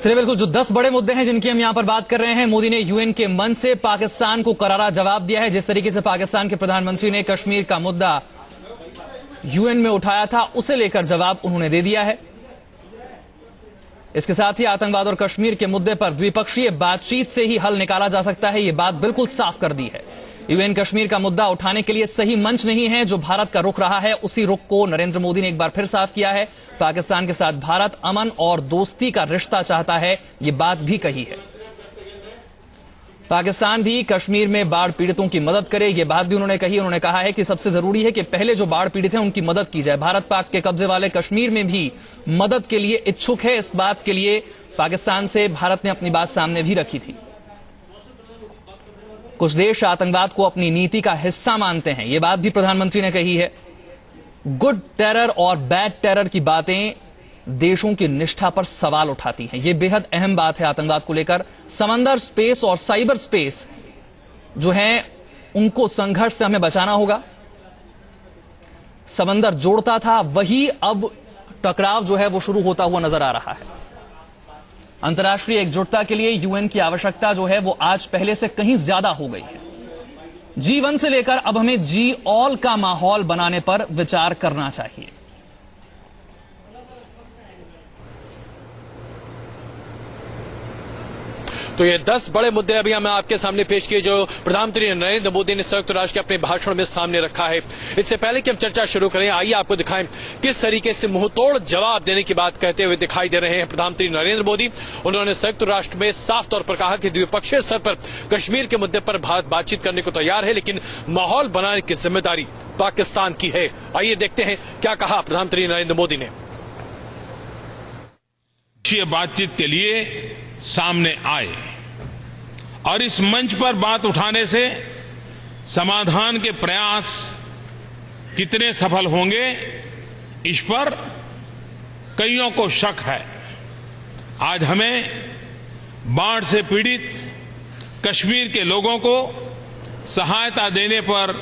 चलिए बिल्कुल, जो 10 बड़े मुद्दे हैं जिनकी हम यहां पर बात कर रहे हैं, मोदी ने यूएन के मंच से पाकिस्तान को करारा जवाब दिया है। जिस तरीके से पाकिस्तान के प्रधानमंत्री ने कश्मीर का मुद्दा यूएन में उठाया था, उसे लेकर जवाब उन्होंने दे दिया है। इसके साथ ही आतंकवाद और कश्मीर के मुद्दे पर द्विपक्षीय बातचीत से ही हल निकाला जा सकता है, यह बात बिल्कुल साफ कर दी है। यूएन कश्मीर का मुद्दा उठाने के लिए सही मंच नहीं है। जो भारत का रुख रहा है, उसी रुख को नरेंद्र मोदी ने एक बार फिर साफ किया है। पाकिस्तान के साथ भारत अमन और दोस्ती का रिश्ता चाहता है, ये बात भी कही है। पाकिस्तान भी कश्मीर में बाढ़ पीड़ितों की मदद करे, ये बात भी उन्होंने कही। उन्होंने कहा है कि सबसे जरूरी है कि पहले जो बाढ़ पीड़ित हैं उनकी मदद की जाए। भारत पाक के कब्जे वाले कश्मीर में भी मदद के लिए इच्छुक है। इस बात के लिए पाकिस्तान से भारत ने अपनी बात सामने भी रखी थी। कुछ देश आतंकवाद को अपनी नीति का हिस्सा मानते हैं, यह बात भी प्रधानमंत्री ने कही है। गुड टेरर और बैड टेरर की बातें देशों की निष्ठा पर सवाल उठाती हैं। यह बेहद अहम बात है आतंकवाद को लेकर। समंदर स्पेस और साइबर स्पेस जो है, उनको संघर्ष से हमें बचाना होगा। समंदर जोड़ता था, वही अब टकराव जो है वो शुरू होता हुआ नजर आ रहा है। अंतर्राष्ट्रीय एकजुटता के लिए यूएन की आवश्यकता जो है वो आज पहले से कहीं ज्यादा हो गई है। G1 से लेकर अब हमें G-all का माहौल बनाने पर विचार करना चाहिए। तो ये 10 बड़े मुद्दे अभी हमें आपके सामने पेश किए, जो प्रधानमंत्री नरेंद्र मोदी ने संयुक्त राष्ट्र के अपने भाषण में सामने रखा है। इससे पहले कि हम चर्चा शुरू करें, आइए आपको दिखाएं किस तरीके से मुंहतोड़ जवाब देने की बात कहते हुए दिखाई दे रहे हैं प्रधानमंत्री नरेंद्र मोदी। उन्होंने संयुक्त राष्ट्र में साफ तौर पर कहा कि द्विपक्षीय स्तर पर कश्मीर के मुद्दे पर भारत बातचीत करने को तैयार है, लेकिन माहौल बनाने की जिम्मेदारी पाकिस्तान की है। आइए देखते हैं क्या कहा प्रधानमंत्री नरेंद्र मोदी ने। बातचीत के लिए सामने आए और इस मंच पर बात उठाने से समाधान के प्रयास कितने सफल होंगे, इस पर कईयों को शक है। आज हमें बाढ़ से पीड़ित कश्मीर के लोगों को सहायता देने पर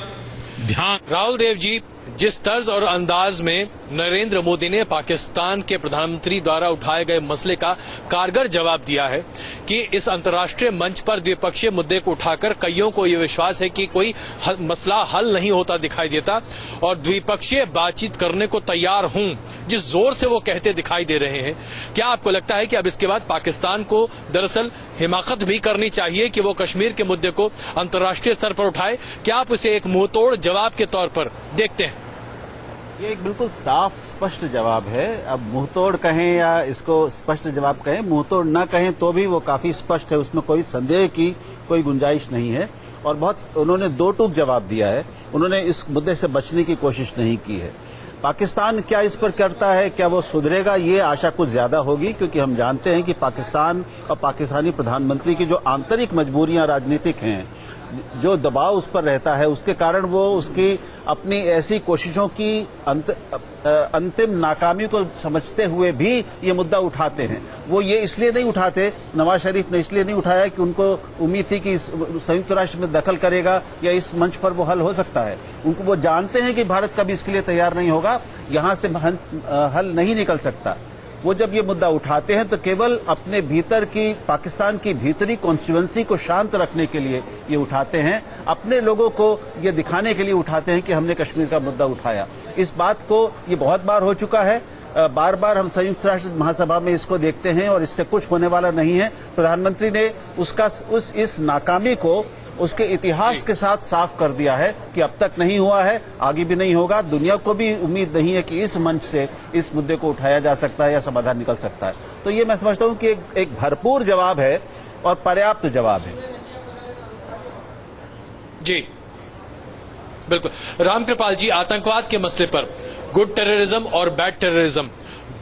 ध्यान। राहुल देव जी, जिस तर्ज और अंदाज में नरेंद्र मोदी ने पाकिस्तान के प्रधानमंत्री द्वारा उठाए गए मसले का कारगर जवाब दिया है कि इस अंतर्राष्ट्रीय मंच पर द्विपक्षीय मुद्दे को उठाकर कईयों को यह विश्वास है कि कोई मसला हल नहीं होता दिखाई देता और द्विपक्षीय बातचीत करने को तैयार हूं, जिस जोर से वो कहते दिखाई दे रहे हैं, क्या आपको लगता है कि अब इसके बाद पाकिस्तान को दरअसल हिमाकत भी करनी चाहिए कि वो कश्मीर के मुद्दे को अंतर्राष्ट्रीय स्तर पर उठाए? क्या आप इसे एक मुंहतोड़ जवाब के तौर पर देखते हैं? ये एक बिल्कुल साफ स्पष्ट जवाब है। अब मुंहतोड़ कहें या इसको स्पष्ट जवाब कहें, मुंहतोड़ न कहें तो भी वो काफी स्पष्ट है, उसमें कोई संदेह की कोई गुंजाइश नहीं है। और बहुत उन्होंने दो टूक जवाब दिया है। उन्होंने इस मुद्दे से बचने की कोशिश नहीं की है। पाकिस्तान क्या इस पर करता है, क्या वो सुधरेगा, ये आशा कुछ ज्यादा होगी, क्योंकि हम जानते हैं कि पाकिस्तान और पाकिस्तानी प्रधानमंत्री की जो आंतरिक मजबूरियां राजनीतिक हैं, जो दबाव उस पर रहता है, उसके कारण वो उसकी अपनी ऐसी कोशिशों की अंतिम नाकामी को समझते हुए भी ये मुद्दा उठाते हैं। वो ये इसलिए नहीं उठाते, नवाज शरीफ ने इसलिए नहीं उठाया कि उनको उम्मीद थी कि संयुक्त राष्ट्र में दखल करेगा या इस मंच पर वो हल हो सकता है। उनको वो जानते हैं कि भारत कभी इसके लिए तैयार नहीं होगा, यहां से हल नहीं निकल सकता। वो जब ये मुद्दा उठाते हैं तो केवल अपने भीतर की, पाकिस्तान की भीतरी कॉन्स्टिट्यूएंसी को शांत रखने के लिए ये उठाते हैं, अपने लोगों को ये दिखाने के लिए उठाते हैं कि हमने कश्मीर का मुद्दा उठाया। इस बात को ये बहुत बार हो चुका है, बार बार हम संयुक्त राष्ट्र महासभा में इसको देखते हैं और इससे कुछ होने वाला नहीं है। प्रधानमंत्री ने इस नाकामी को उसके इतिहास के साथ साफ कर दिया है कि अब तक नहीं हुआ है, आगे भी नहीं होगा। दुनिया को भी उम्मीद नहीं है कि इस मंच से इस मुद्दे को उठाया जा सकता है या समाधान निकल सकता है। तो ये मैं समझता हूं कि एक भरपूर जवाब है और पर्याप्त जवाब है। जी बिल्कुल। रामकृपाल जी, आतंकवाद के मसले पर गुड टेररिज्म और बैड टेररिज्म,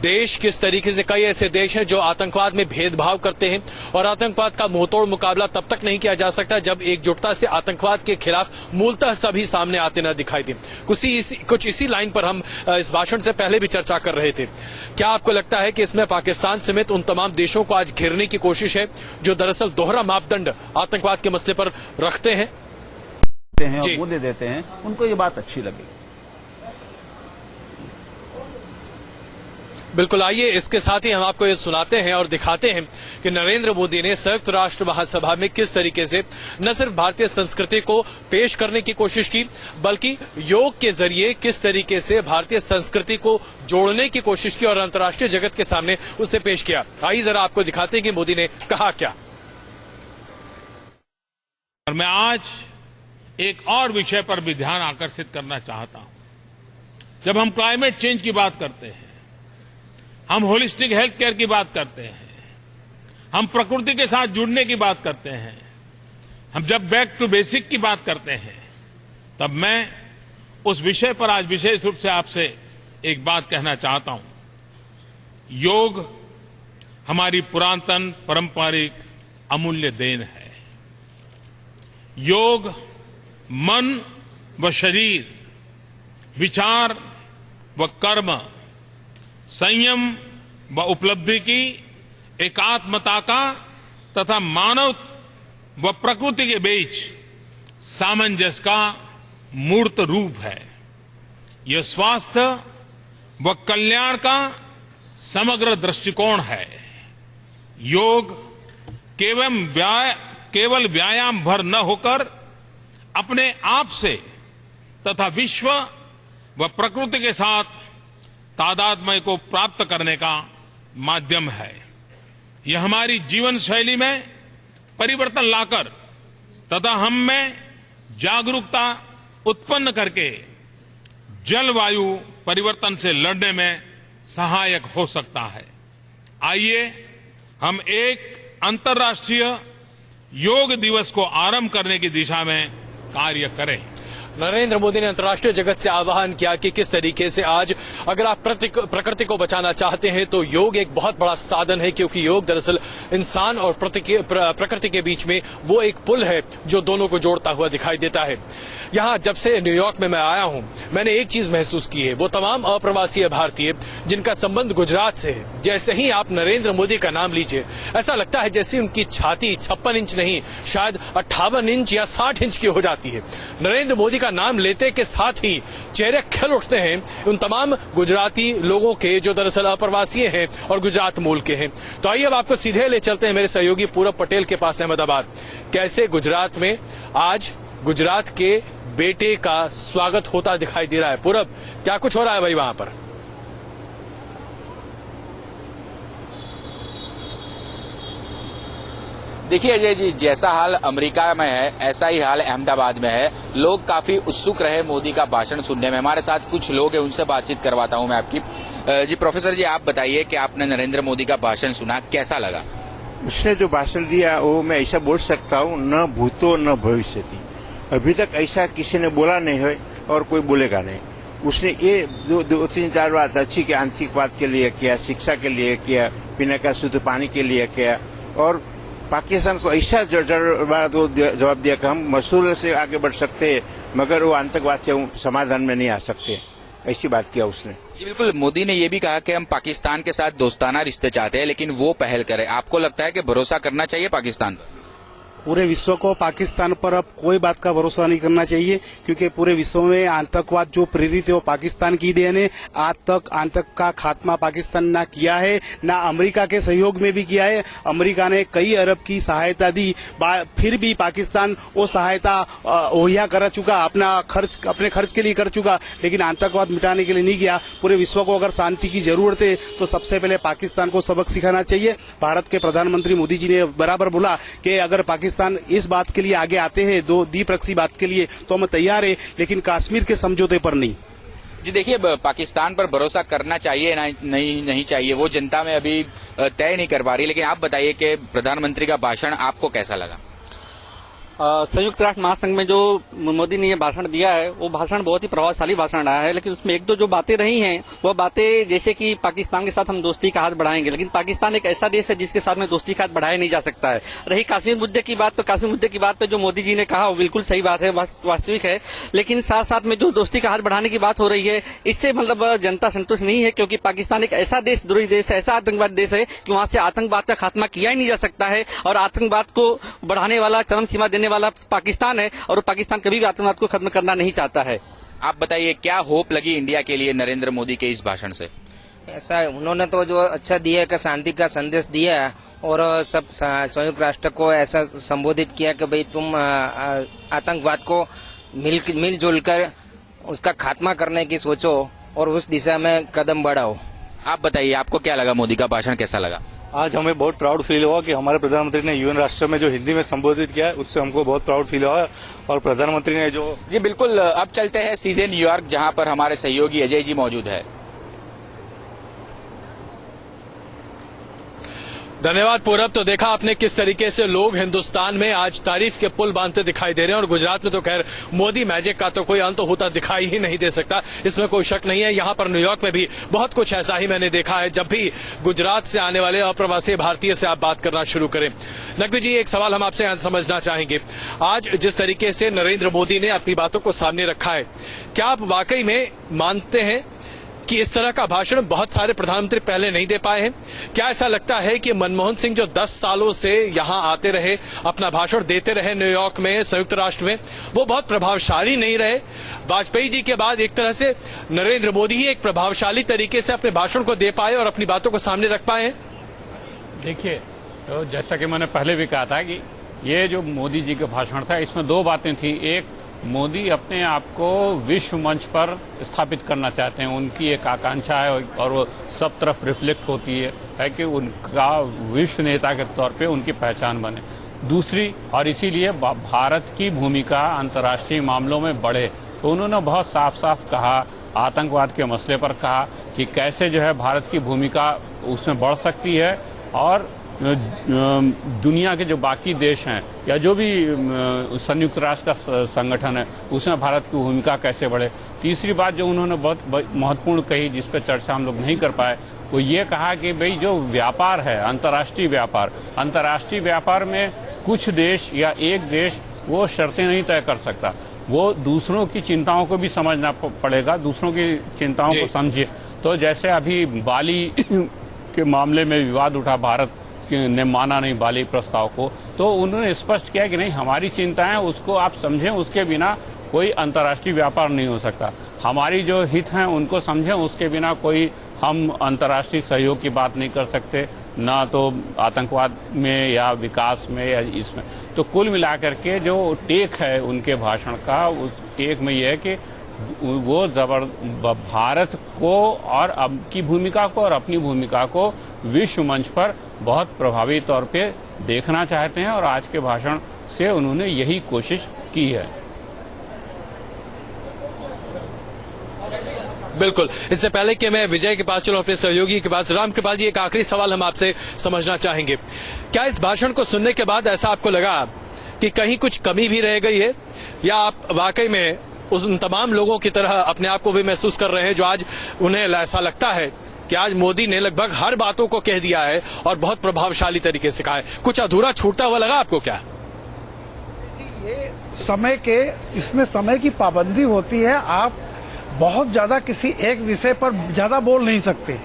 देश किस तरीके से, कई ऐसे देश हैं जो आतंकवाद में भेदभाव करते हैं और आतंकवाद का मुंहतोड़ मुकाबला तब तक नहीं किया जा सकता जब एकजुटता से आतंकवाद के खिलाफ मूलतः सभी सामने आते न दिखाई दें। कुछ इसी लाइन पर हम इस भाषण से पहले भी चर्चा कर रहे थे। क्या आपको लगता है कि इसमें पाकिस्तान समेत उन तमाम देशों को आज घेरने की कोशिश है जो दरअसल दोहरा मापदंड आतंकवाद के मसले पर रखते हैं और मुद्दे देते हैं, उनको ये बात अच्छी लगेगी। बिल्कुल, आइए इसके साथ ही हम आपको ये सुनाते हैं और दिखाते हैं कि नरेंद्र मोदी ने संयुक्त राष्ट्र महासभा में किस तरीके से न सिर्फ भारतीय संस्कृति को पेश करने की कोशिश की, बल्कि योग के जरिए किस तरीके से भारतीय संस्कृति को जोड़ने की कोशिश की और अंतर्राष्ट्रीय जगत के सामने उसे पेश किया। आइए जरा आपको दिखाते हैं कि मोदी ने कहा क्या। और मैं आज एक और विषय पर भी ध्यान आकर्षित करना चाहता हूं। जब हम क्लाइमेट चेंज की बात करते हैं, हम होलिस्टिक हेल्थ केयर की बात करते हैं, हम प्रकृति के साथ जुड़ने की बात करते हैं, हम जब बैक टू बेसिक की बात करते हैं, तब मैं उस विषय पर आज विशेष रूप से आपसे एक बात कहना चाहता हूं। योग हमारी पुरातन पारंपरिक अमूल्य देन है। योग मन व शरीर, विचार व कर्म, संयम व उपलब्धि की एकात्मता का तथा मानव व प्रकृति के बीच सामंजस्य का मूर्त रूप है। यह स्वास्थ्य व कल्याण का समग्र दृष्टिकोण है। योग केवल व्यायाम भर न होकर अपने आप से तथा विश्व व प्रकृति के साथ तादात्म्य को प्राप्त करने का माध्यम है। यह हमारी जीवन शैली में परिवर्तन लाकर तथा हम में जागरूकता उत्पन्न करके जलवायु परिवर्तन से लड़ने में सहायक हो सकता है। आइए हम एक अंतर्राष्ट्रीय योग दिवस को आरंभ करने की दिशा में कार्य करें। नरेंद्र मोदी ने अंतर्राष्ट्रीय जगत से आह्वान किया कि किस तरीके से आज अगर आप प्रकृति को बचाना चाहते हैं तो योग एक बहुत बड़ा साधन है, क्योंकि योग दरअसल इंसान और प्रकृति के बीच में वो एक पुल है जो दोनों को जोड़ता हुआ दिखाई देता है। यहां जब से न्यूयॉर्क में मैं आया हूं, मैंने एक चीज महसूस की है, वो तमाम अप्रवासी भारतीय जिनका संबंध गुजरात से है। जैसे ही आप नरेंद्र मोदी का नाम लीजिए, ऐसा लगता है जैसे उनकी छाती 56 इंच नहीं, शायद 58 इंच या 60 इंच की हो जाती है। नरेंद्र मोदी का नाम लेते के साथ ही चेहरे खिल उठते हैं उन तमाम गुजराती लोगों के जो दरअसल अप्रवासी हैं और गुजरात मूल के हैं। तो आइए अब आपको सीधे ले चलते हैं मेरे सहयोगी पूरब पटेल के पास अहमदाबाद। कैसे गुजरात में आज गुजरात के बेटे का स्वागत होता दिखाई दे रहा है। पूरब, क्या कुछ हो रहा है भाई वहां पर? देखिए अजय जी, जैसा हाल अमेरिका में है ऐसा ही हाल अहमदाबाद में है। लोग काफी उत्सुक रहे मोदी का भाषण सुनने में। हमारे साथ कुछ लोग हैं, उनसे बातचीत करवाता हूं मैं आपकी। जी प्रोफेसर जी, आप बताइए कि आपने नरेंद्र मोदी का भाषण सुना, कैसा लगा? उसने जो भाषण दिया वो मैं ऐसा बोल सकता हूँ, न भूतो न भविष्यति। अभी तक ऐसा किसी ने बोला नहीं है और कोई बोलेगा नहीं। उसने ये दो तीन चार बात अच्छी की आंतरिकवाद के लिए किया, शिक्षा के लिए किया, पीने का शुद्ध पानी के लिए किया, और पाकिस्तान को ऐसा जवाब दिया कि हम मसूल से आगे बढ़ सकते हैं मगर वो आतंकवाद से समाधान में नहीं आ सकते। ऐसी बात किया उसने। जी बिल्कुल, मोदी ने ये भी कहा कि हम पाकिस्तान के साथ दोस्ताना रिश्ते चाहते हैं, लेकिन वो पहल करे। आपको लगता है कि भरोसा करना चाहिए पाकिस्तान पर? पूरे विश्व को पाकिस्तान पर अब कोई बात का भरोसा नहीं करना चाहिए, क्योंकि पूरे विश्व में आतंकवाद जो प्रेरित है वो पाकिस्तान की देन है। आज तक आतंक का खात्मा पाकिस्तान ना किया है, ना अमेरिका के सहयोग में भी किया है। अमेरिका ने कई अरब की सहायता दी, फिर भी पाकिस्तान वो सहायता मुहैया कर चुका, अपने खर्च के लिए कर चुका, लेकिन आतंकवाद मिटाने के लिए नहीं किया। पूरे विश्व को अगर शांति की जरूरत है तो सबसे पहले पाकिस्तान को सबक सिखाना चाहिए। भारत के प्रधानमंत्री मोदी जी ने बराबर बोला कि अगर पाकिस्तान इस बात के लिए आगे आते हैं, दो द्विपक्षीय बात के लिए, तो हम तैयार है, लेकिन कश्मीर के समझौते पर नहीं। जी देखिए, पाकिस्तान पर भरोसा करना चाहिए नहीं चाहिए वो जनता में अभी तय नहीं कर पा रही, लेकिन आप बताइए कि प्रधानमंत्री का भाषण आपको कैसा लगा? संयुक्त राष्ट्र महासंघ में जो मोदी ने ये भाषण दिया है वो भाषण बहुत ही प्रभावशाली भाषण रहा है, लेकिन उसमें एक दो जो बातें रही हैं वो बातें जैसे कि पाकिस्तान के साथ हम दोस्ती का हाथ बढ़ाएंगे, लेकिन पाकिस्तान एक ऐसा देश है जिसके साथ में दोस्ती का हाथ बढ़ाया नहीं जा सकता है। रही कश्मीर मुद्दे की बात, तो कश्मीर मुद्दे की बात पे जो मोदी जी ने कहा वो बिल्कुल सही बात है, वास्तविक है, लेकिन साथ साथ में जो दोस्ती का हाथ बढ़ाने की बात हो रही है इससे मतलब जनता संतुष्ट नहीं है, क्योंकि पाकिस्तान एक ऐसा देशद्रोही देश है, ऐसा आतंकवादी देश है कि वहां से आतंकवाद का खात्मा किया ही नहीं जा सकता है, और आतंकवाद को बढ़ाने वाला, चरम सीमा देने वाला पाकिस्तान है, और पाकिस्तान कभी भी आतंकवाद को खत्म करना नहीं चाहता है। आप बताइए क्या होप लगी इंडिया के लिए नरेंद्र मोदी के इस भाषण से? ऐसा उन्होंने तो जो अच्छा दिया है कि शांति का संदेश दिया है और सब संयुक्त राष्ट्र को ऐसा संबोधित किया कि भाई तुम आतंकवाद को मिलजुल कर उसका खात्मा करने की सोचो और उस दिशा में कदम बढ़ाओ। आप बताइए, आपको क्या लगा, मोदी का भाषण कैसा लगा? आज हमें बहुत प्राउड फील हुआ कि हमारे प्रधानमंत्री ने यूएन राष्ट्र में जो हिंदी में संबोधित किया है उससे हमको बहुत प्राउड फील हुआ। और प्रधानमंत्री ने जो जी बिल्कुल, अब चलते हैं सीधे न्यूयॉर्क, जहां पर हमारे सहयोगी अजय जी मौजूद है। धन्यवाद पूरब। तो देखा आपने किस तरीके से लोग हिंदुस्तान में आज तारीफ के पुल बांधते दिखाई दे रहे हैं और गुजरात में तो खैर मोदी मैजिक का तो कोई अंत होता दिखाई ही नहीं दे सकता, इसमें कोई शक नहीं है। यहां पर न्यूयॉर्क में भी बहुत कुछ ऐसा ही मैंने देखा है। जब भी गुजरात से आने वाले अप्रवासी भारतीय से आप बात करना शुरू करें, नकवी जी एक सवाल हम आपसे समझना चाहेंगे। आज जिस तरीके से नरेंद्र मोदी ने अपनी बातों को सामने रखा है, क्या आप वाकई में मानते हैं कि इस तरह का भाषण बहुत सारे प्रधानमंत्री पहले नहीं दे पाए हैं? क्या ऐसा लगता है कि मनमोहन सिंह जो 10 सालों से यहां आते रहे, अपना भाषण देते रहे न्यूयॉर्क में, संयुक्त राष्ट्र में, वो बहुत प्रभावशाली नहीं रहे? वाजपेयी जी के बाद एक तरह से नरेंद्र मोदी ही एक प्रभावशाली तरीके से अपने भाषण को दे पाए और अपनी बातों को सामने रख पाए हैं? देखिए, तो जैसा कि मैंने पहले भी कहा था कि ये जो मोदी जी का भाषण था, इसमें दो बातें थी। एक, मोदी अपने आप को विश्व मंच पर स्थापित करना चाहते हैं, उनकी एक आकांक्षा है और वो सब तरफ रिफ्लेक्ट होती है कि उनका विश्व नेता के तौर पे उनकी पहचान बने। दूसरी, और इसीलिए भारत की भूमिका अंतर्राष्ट्रीय मामलों में बढ़े, तो उन्होंने बहुत साफ साफ कहा, आतंकवाद के मसले पर कहा कि कैसे जो है भारत की भूमिका उसमें बढ़ सकती है और दुनिया के जो बाकी देश हैं या जो भी संयुक्त राष्ट्र का संगठन है उसमें भारत की भूमिका कैसे बढ़े। तीसरी बात जो उन्होंने बहुत महत्वपूर्ण कही, जिस पर चर्चा हम लोग नहीं कर पाए, वो ये कहा कि भाई जो व्यापार है, अंतर्राष्ट्रीय व्यापार में कुछ देश या एक देश वो शर्तें नहीं तय कर सकता, वो दूसरों की चिंताओं को भी समझना पड़ेगा, दूसरों की चिंताओं को समझिए। तो जैसे अभी बाली के मामले में विवाद उठा, भारत ने माना नहीं बाली प्रस्ताव को, तो उन्होंने स्पष्ट किया कि नहीं, हमारी चिंताएं उसको आप समझें, उसके बिना कोई अंतर्राष्ट्रीय व्यापार नहीं हो सकता। हमारी जो हित हैं उनको समझें, उसके बिना कोई हम अंतर्राष्ट्रीय सहयोग की बात नहीं कर सकते, ना तो आतंकवाद में या विकास में या इसमें। तो कुल मिलाकर के जो टेक है उनके भाषण का, उस टेक में यह है कि वो भारत को और अब की भूमिका को और अपनी भूमिका को विश्व मंच पर बहुत प्रभावी तौर पे देखना चाहते हैं और आज के भाषण से उन्होंने यही कोशिश की है। बिल्कुल। इससे पहले कि मैं विजय के पास चलूं, अपने सहयोगी के पास, राम कृपाल जी एक आखिरी सवाल हम आपसे समझना चाहेंगे। क्या इस भाषण को सुनने के बाद ऐसा आपको लगा कि कहीं कुछ कमी भी रह गई है, या आप वाकई में उन तमाम लोगों की तरह अपने आप को भी महसूस कर रहे हैं जो आज उन्हें ऐसा लगता है कि आज मोदी ने लगभग हर बातों को कह दिया है और बहुत प्रभावशाली तरीके से कहा है? कुछ अधूरा छूटता हुआ लगा आपको क्या? ये इसमें समय की पाबंदी होती है, आप बहुत ज्यादा किसी एक विषय पर ज्यादा बोल नहीं सकते।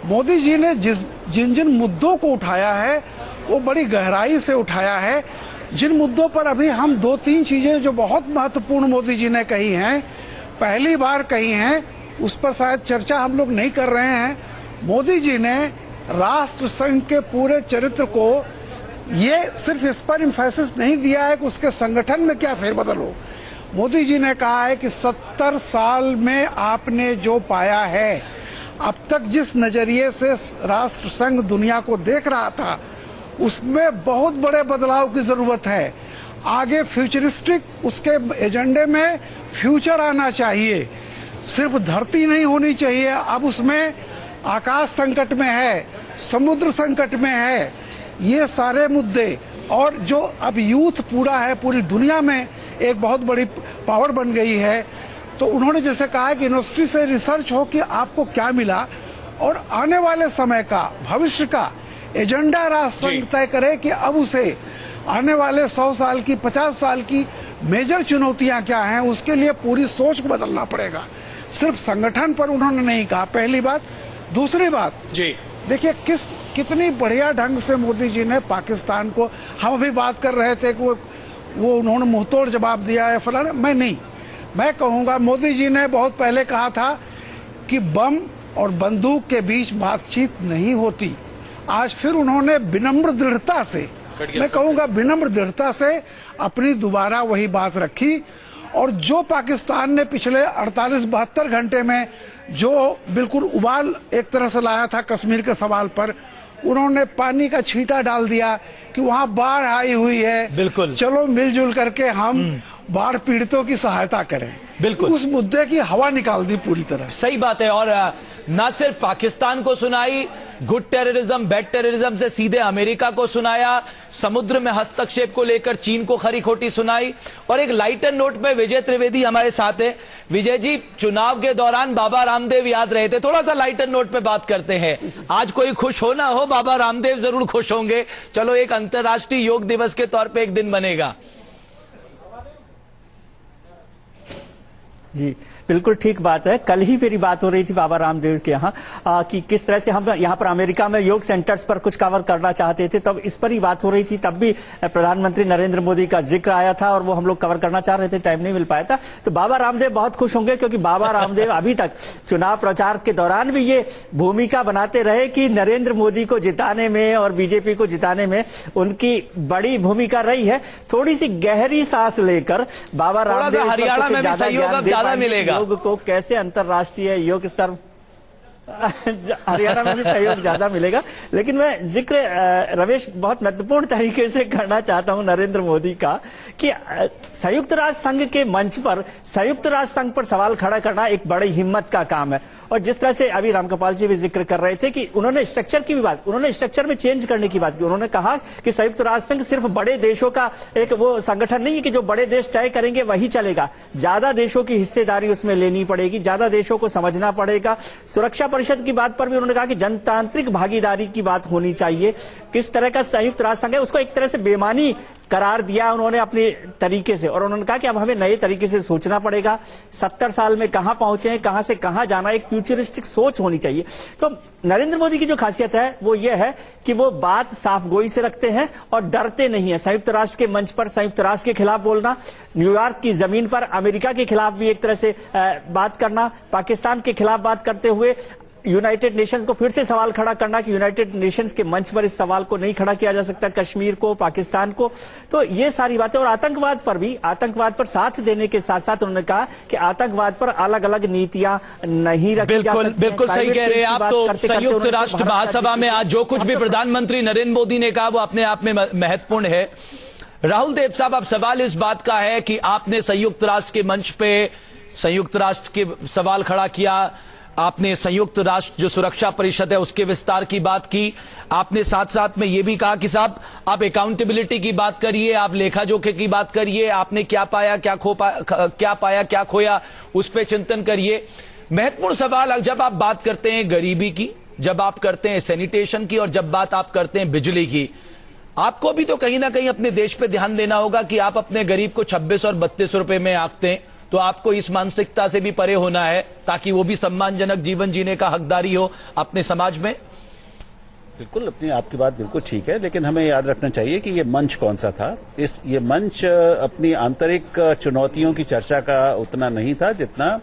मोदी जी ने जिन मुद्दों को उठाया है वो बड़ी गहराई से उठाया है। जिन मुद्दों पर अभी हम 2-3 चीजें जो बहुत महत्वपूर्ण मोदी जी ने कही हैं, पहली बार कही हैं, उस पर शायद चर्चा हम लोग नहीं कर रहे हैं। मोदी जी ने राष्ट्र संघ के पूरे चरित्र को, ये सिर्फ इस पर एम्फेसिस नहीं दिया है कि उसके संगठन में क्या फेरबदल हो। मोदी जी ने कहा है कि 70 साल में आपने जो पाया है, अब तक जिस नजरिए से राष्ट्र संघ दुनिया को देख रहा था, उसमें बहुत बड़े बदलाव की जरूरत है। आगे फ्यूचरिस्टिक उसके एजेंडे में फ्यूचर आना चाहिए, सिर्फ धरती नहीं होनी चाहिए। अब उसमें आकाश संकट में है, समुद्र संकट में है, ये सारे मुद्दे। और जो अब यूथ पूरा है, पूरी दुनिया में एक बहुत बड़ी पावर बन गई है, तो उन्होंने जैसे कहा कि यूनिवर्सिटी से रिसर्च हो कि आपको क्या मिला और आने वाले समय का, भविष्य का एजेंडा राष्ट्र संघ तय करे कि अब उसे आने वाले 100 साल की, 50 साल की मेजर चुनौतियां क्या हैं, उसके लिए पूरी सोच को बदलना पड़ेगा। सिर्फ संगठन पर उन्होंने नहीं कहा, पहली बात। दूसरी बात जी, देखिए कितनी बढ़िया ढंग से मोदी जी ने पाकिस्तान को, हम अभी बात कर रहे थे कि वो उन्होंने मुंहतोड़ जवाब दिया है फलाना, मैं कहूंगा मोदी जी ने बहुत पहले कहा था कि बम और बंदूक के बीच बातचीत नहीं होती। आज फिर उन्होंने विनम्र दृढ़ता से, मैं कहूंगा विनम्र दृढ़ता से अपनी दोबारा वही बात रखी। और जो पाकिस्तान ने पिछले 48-72 घंटे में जो बिल्कुल उबाल एक तरह से लाया था कश्मीर के सवाल पर, उन्होंने पानी का छींटा डाल दिया कि वहां बाढ़ आई हुई है, बिल्कुल चलो मिलजुल करके हम बाढ़ पीड़ितों की सहायता करें। बिल्कुल उस मुद्दे की हवा निकाल दी पूरी तरह। सही बात है। और न सिर्फ पाकिस्तान को सुनाई गुड टेररिज्म बैड टेररिज्म से, सीधे अमेरिका को सुनाया, समुद्र में हस्तक्षेप को लेकर चीन को खरी खोटी सुनाई। और एक लाइटर नोट पे विजय त्रिवेदी हमारे साथ है। विजय जी, चुनाव के दौरान बाबा रामदेव याद रहे थे, थोड़ा सा लाइटर नोट पे बात करते हैं। आज कोई खुश हो ना हो, बाबा रामदेव जरूर खुश होंगे। चलो, एक अंतर्राष्ट्रीय योग दिवस के तौर पर एक दिन बनेगा। जी बिल्कुल ठीक बात है। कल ही मेरी बात हो रही थी बाबा रामदेव के यहाँ कि किस तरह से हम यहाँ पर अमेरिका में योग सेंटर्स पर कुछ कवर करना चाहते थे, तब इस पर ही बात हो रही थी। तब भी प्रधानमंत्री नरेंद्र मोदी का जिक्र आया था और वो हम लोग कवर करना चाह रहे थे, टाइम नहीं मिल पाया था। तो बाबा रामदेव बहुत खुश होंगे, क्योंकि बाबा रामदेव अभी तक चुनाव प्रचार के दौरान भी ये भूमिका बनाते रहे कि नरेंद्र मोदी को जिताने में और बीजेपी को जिताने में उनकी बड़ी भूमिका रही है। थोड़ी सी गहरी सांस लेकर बाबा रामदेव हरियाणा में भी सहयोग अब ज्यादा मिलेगा। योग को कैसे अंतर्राष्ट्रीय योग स्तर हरियाणा में भी सहयोग ज्यादा मिलेगा। लेकिन मैं जिक्र रमेश बहुत महत्वपूर्ण तरीके से करना चाहता हूं नरेंद्र मोदी का कि संयुक्त राष्ट्र संघ के मंच पर संयुक्त राष्ट्र संघ पर सवाल खड़ा करना एक बड़ी हिम्मत का काम है। और जिस तरह से अभी रामकृपाल जी भी जिक्र कर रहे थे कि उन्होंने स्ट्रक्चर की भी बात, उन्होंने स्ट्रक्चर में चेंज करने की बात की। उन्होंने कहा कि संयुक्त राष्ट्र संघ सिर्फ बड़े देशों का एक वो संगठन नहीं है कि जो बड़े देश तय करेंगे वही चलेगा। ज्यादा देशों की हिस्सेदारी उसमें लेनी पड़ेगी, ज्यादा देशों को समझना पड़ेगा। सुरक्षा परिषद की बात पर भी उन्होंने कहा कि जनतांत्रिक भागीदारी की बात होनी चाहिए। किस तरह का संयुक्त राष्ट्र संघ है उसको एक तरह से बेमानी करार दिया उन्होंने अपने तरीके से। और उन्होंने कहा कि अब हमें नए तरीके से सोचना पड़ेगा। 70 साल में कहां पहुंचे हैं, कहां से कहां जाना, एक फ्यूचरिस्टिक सोच होनी चाहिए। तो नरेंद्र मोदी की जो खासियत है वो ये है कि वो बात साफ गोई से रखते हैं और डरते नहीं है। संयुक्त राष्ट्र के मंच पर संयुक्त राष्ट्र के खिलाफ बोलना, न्यूयॉर्क की जमीन पर अमेरिका के खिलाफ भी एक तरह से बात करना, पाकिस्तान के खिलाफ बात करते हुए यूनाइटेड नेशंस को फिर से सवाल खड़ा करना कि यूनाइटेड नेशंस के मंच पर इस सवाल को नहीं खड़ा किया जा सकता, कश्मीर को, पाकिस्तान को। तो ये सारी बातें, और आतंकवाद पर भी, आतंकवाद पर साथ देने के साथ साथ उन्होंने कहा कि आतंकवाद पर अलग अलग नीतियां नहीं रखी जा सकती। बिल्कुल सही कह रहे हैं आप। तो संयुक्त राष्ट्र महासभा में आज जो कुछ भी प्रधानमंत्री नरेंद्र मोदी ने कहा वो अपने आप में महत्वपूर्ण है। राहुल देव साहब, अब सवाल इस बात का है कि आपने संयुक्त राष्ट्र के मंच पे संयुक्त राष्ट्र के सवाल खड़ा किया, आपने संयुक्त राष्ट्र जो सुरक्षा परिषद है उसके विस्तार की बात की, आपने साथ साथ में यह भी कहा कि साहब आप अकाउंटेबिलिटी की बात करिए, आप लेखा जोखे की बात करिए, आपने क्या पाया क्या खोया उस पर चिंतन करिए। महत्वपूर्ण सवाल जब आप बात करते हैं गरीबी की, जब आप करते हैं सैनिटेशन की और जब बात आप करते हैं बिजली की, आपको भी तो कहीं ना कहीं अपने देश पे ध्यान देना होगा कि आप अपने गरीब को 26 और 32 रुपए में आंकते हैं, तो आपको इस मानसिकता से भी परे होना है ताकि वो भी सम्मानजनक जीवन जीने का हकदारी हो अपने समाज में। बिल्कुल, अपनी आपकी बात बिल्कुल ठीक है, लेकिन हमें याद रखना चाहिए कि ये मंच कौन सा था। ये मंच अपनी आंतरिक चुनौतियों की चर्चा का उतना नहीं था जितना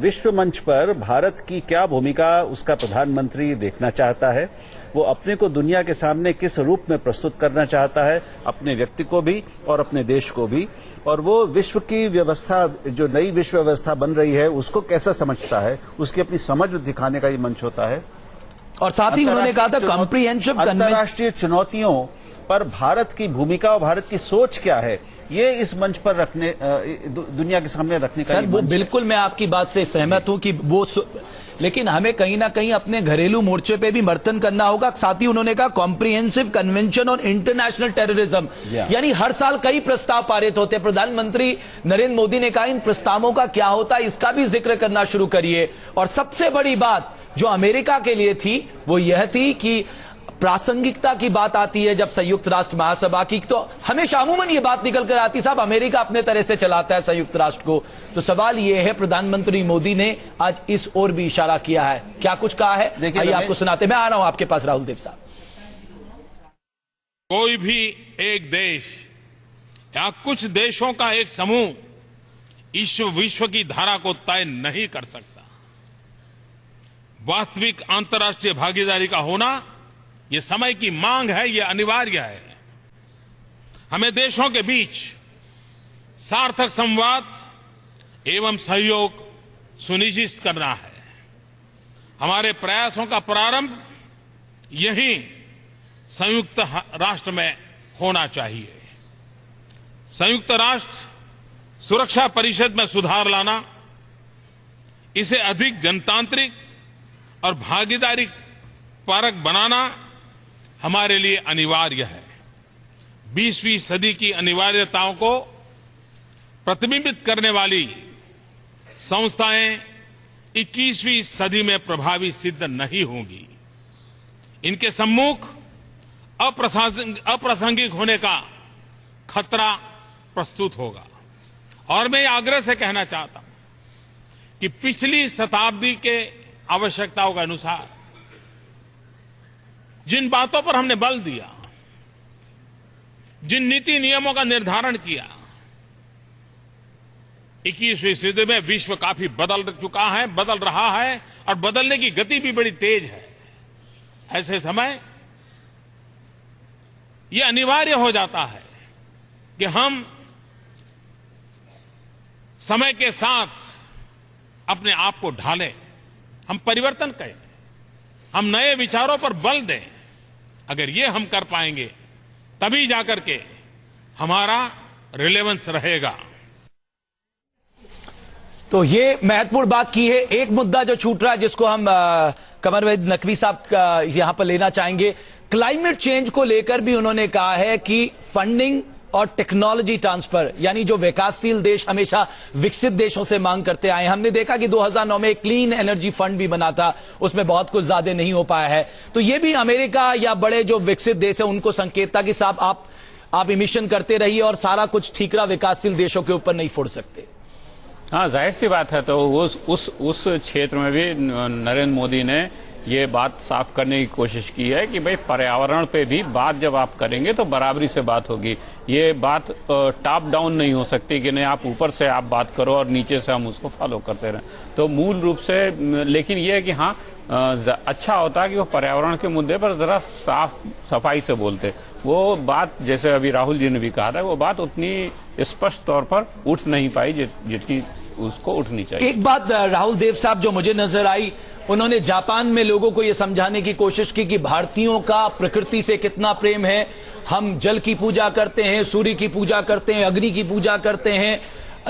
विश्व मंच पर भारत की क्या भूमिका उसका प्रधानमंत्री देखना चाहता है, वो अपने को दुनिया के सामने किस रूप में प्रस्तुत करना चाहता है, अपने व्यक्ति को भी और अपने देश को भी, और वो विश्व की व्यवस्था, जो नई विश्व व्यवस्था बन रही है उसको कैसा समझता है, उसकी अपनी समझ दिखाने का ये मंच होता है। और साथ ही उन्होंने कहा था कॉम्प्रिहेंसिव अंतर्राष्ट्रीय चुनौतियों पर भारत की भूमिका और भारत की सोच क्या है, ये इस मंच पर रखने, दुनिया के सामने रखने का। सर वो बिल्कुल मैं आपकी बात से सहमत हूं कि वो, लेकिन हमें कहीं ना कहीं अपने घरेलू मोर्चे पे भी मंथन करना होगा। साथ ही उन्होंने कहा comprehensive convention on international terrorism, यानी हर साल कई प्रस्ताव पारित होते हैं। प्रधानमंत्री नरेंद्र मोदी ने कहा इन प्रस्तावों का क्या होता है इसका भी जिक्र करना शुरू करिए। और सबसे बड़ी बात जो अमेरिका के लिए थी वो यह थी कि प्रासंगिकता की बात आती है जब संयुक्त राष्ट्र महासभा की, तो हमेशा अमूमन ये बात निकल कर आती साहब अमेरिका अपने तरह से चलाता है संयुक्त राष्ट्र को। तो सवाल ये है प्रधानमंत्री मोदी ने आज इस ओर भी इशारा किया है, क्या कुछ कहा है देखिए आपको सुनाते। मैं आ रहा हूं आपके पास राहुल देव साहब। कोई भी एक देश या कुछ देशों का एक समूह इस विश्व की धारा को तय नहीं कर सकता। वास्तविक अंतर्राष्ट्रीय भागीदारी का होना ये समय की मांग है, ये अनिवार्य है। हमें देशों के बीच सार्थक संवाद एवं सहयोग सुनिश्चित करना है। हमारे प्रयासों का प्रारंभ यहीं संयुक्त राष्ट्र में होना चाहिए। संयुक्त राष्ट्र सुरक्षा परिषद में सुधार लाना, इसे अधिक जनतांत्रिक और भागीदारी परक बनाना हमारे लिए अनिवार्य है। 20वीं सदी की अनिवार्यताओं को प्रतिबिंबित करने वाली संस्थाएं 21वीं सदी में प्रभावी सिद्ध नहीं होंगी। इनके सम्मुख अप्रासंगिक होने का खतरा प्रस्तुत होगा। और मैं आग्रह से कहना चाहता हूं कि पिछली शताब्दी के आवश्यकताओं के अनुसार जिन बातों पर हमने बल दिया, जिन नीति नियमों का निर्धारण किया, 21वीं सदी में विश्व काफी बदल चुका है, बदल रहा है और बदलने की गति भी बड़ी तेज है। ऐसे समय यह अनिवार्य हो जाता है कि हम समय के साथ अपने आप को ढालें, हम परिवर्तन करें, हम नए विचारों पर बल दें। अगर ये हम कर पाएंगे तभी जाकर के हमारा रिलेवेंस रहेगा। तो ये महत्वपूर्ण बात की है। एक मुद्दा जो छूट रहा है जिसको हम कमरवेद नकवी साहब यहां पर लेना चाहेंगे, क्लाइमेट चेंज को लेकर भी उन्होंने कहा है कि फंडिंग और टेक्नोलॉजी ट्रांसफर, यानी जो विकासशील देश हमेशा विकसित देशों से मांग करते आए। हमने देखा कि 2009 में एक क्लीन एनर्जी फंड भी बना था, उसमें बहुत कुछ ज्यादा नहीं हो पाया है। तो ये भी अमेरिका या बड़े जो विकसित देश है उनको संकेत था कि साहब आप इमिशन करते रहिए और सारा कुछ ठीकरा विकासशील देशों के ऊपर नहीं फोड़ सकते। हाँ, जाहिर सी बात है। तो उस क्षेत्र में भी नरेंद्र मोदी ने ये बात साफ करने की कोशिश की है कि भाई पर्यावरण पे भी बात जब आप करेंगे तो बराबरी से बात होगी। ये बात टॉप डाउन नहीं हो सकती कि नहीं आप ऊपर से आप बात करो और नीचे से हम उसको फॉलो करते रहें। तो मूल रूप से लेकिन ये है कि हाँ, अच्छा होता है कि वो पर्यावरण के मुद्दे पर जरा साफ सफाई से बोलते। वो बात जैसे अभी राहुल जी ने भी कहा था, वो बात उतनी स्पष्ट तौर पर उठ नहीं पाई जितनी उसको उठनी चाहिए। एक बात राहुल देव साहब जो मुझे नजर आई, उन्होंने जापान में लोगों को यह समझाने की कोशिश की कि भारतीयों का प्रकृति से कितना प्रेम है। हम जल की पूजा करते हैं, सूर्य की पूजा करते हैं, अग्नि की पूजा करते हैं,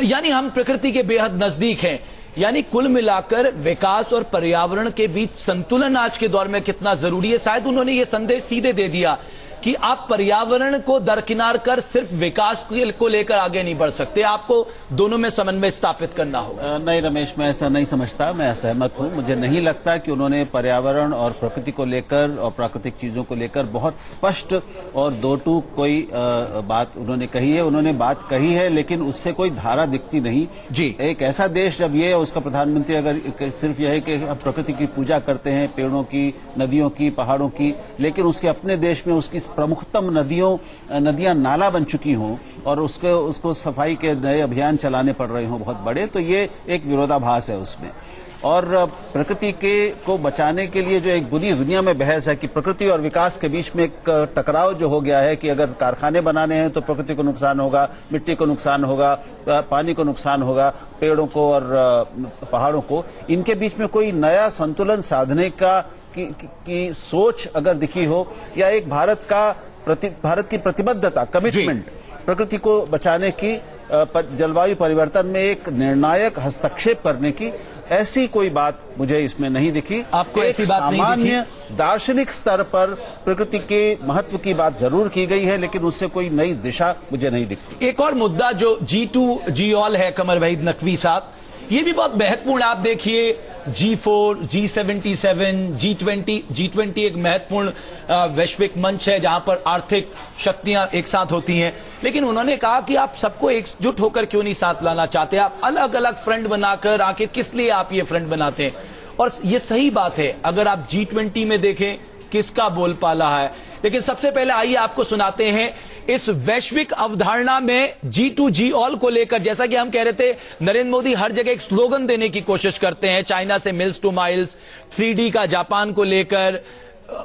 यानी हम प्रकृति के बेहद नजदीक हैं। यानी कुल मिलाकर विकास और पर्यावरण के बीच संतुलन आज के दौर में कितना जरूरी है। शायद उन्होंने ये संदेश सीधे दे दिया कि आप पर्यावरण को दरकिनार कर सिर्फ विकास को लेकर आगे नहीं बढ़ सकते, आपको दोनों में समन्वय स्थापित करना होगा। नहीं रमेश, मैं ऐसा नहीं समझता, मैं असहमत हूं। मुझे नहीं लगता कि उन्होंने पर्यावरण और प्रकृति को लेकर और प्राकृतिक चीजों को लेकर बहुत स्पष्ट और दो टूक कोई बात उन्होंने कही है। उन्होंने बात कही है लेकिन उससे कोई धारा दिखती नहीं जी। एक ऐसा देश जब ये उसका प्रधानमंत्री अगर सिर्फ यह है कि हम प्रकृति की पूजा करते हैं, पेड़ों की, नदियों की, पहाड़ों की, लेकिन उसके अपने देश में उसकी प्रमुखतम नदियां नाला बन चुकी हों और उसको सफाई के नए अभियान चलाने पड़ रहे हों बहुत बड़े, तो ये एक विरोधाभास है उसमें। और प्रकृति को बचाने के लिए जो एक बुरी दुनिया में बहस है कि प्रकृति और विकास के बीच में एक टकराव जो हो गया है कि अगर कारखाने बनाने हैं तो प्रकृति को नुकसान होगा, मिट्टी को नुकसान होगा, पानी को नुकसान होगा, पेड़ों को और पहाड़ों को, इनके बीच में कोई नया संतुलन साधने की सोच अगर दिखी हो, या एक भारत की प्रतिबद्धता, कमिटमेंट प्रकृति को बचाने की, जलवायु परिवर्तन में एक निर्णायक हस्तक्षेप करने की, ऐसी कोई बात मुझे इसमें नहीं दिखी। आपको ऐसी बात नहीं दिखी? सामान्य दार्शनिक स्तर पर प्रकृति के महत्व की बात जरूर की गई है लेकिन उससे कोई नई दिशा मुझे नहीं दिखती। एक और मुद्दा जो G2 ऑल है कमर वहीद नकवी साहब, ये भी बहुत महत्वपूर्ण। आप देखिए G4, G77, G20 एक महत्वपूर्ण वैश्विक मंच है जहां पर आर्थिक शक्तियां एक साथ होती हैं। लेकिन उन्होंने कहा कि आप सबको एकजुट होकर क्यों नहीं साथ लाना चाहते, आप अलग अलग फ्रंट बनाकर आखिर किस लिए आप ये फ्रंट बनाते हैं। और ये सही बात है, अगर आप G20 में देखें किसका बोलबाला है। लेकिन सबसे पहले आइए आपको सुनाते हैं इस वैश्विक अवधारणा में G2G ऑल को लेकर, जैसा कि हम कह रहे थे, नरेंद्र मोदी हर जगह एक स्लोगन देने की कोशिश करते हैं, चाइना से मिल्स टू माइल्स, 3D का जापान को लेकर,